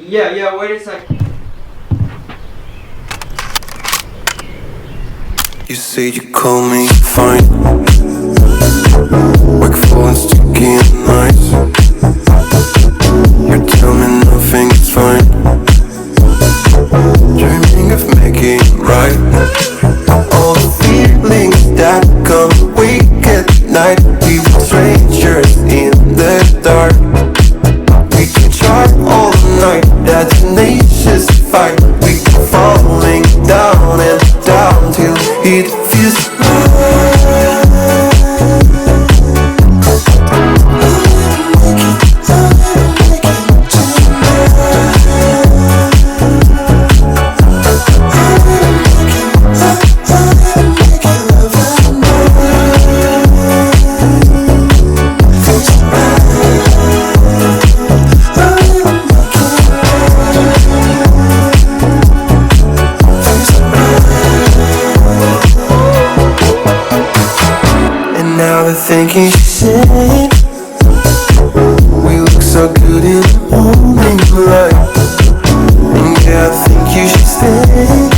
Yeah, wait a sec. You say you call me fine, wakeful and sticky and nice. You tell me nothing is fine, dreaming of making it right. All the feelings that come weak at night, we were strangers in the dark. We can try all night, that tenacious fight. We keep falling down and down till it feels right. Now the thinking she said, we look so good in the morning light. And yeah, I think you should stay.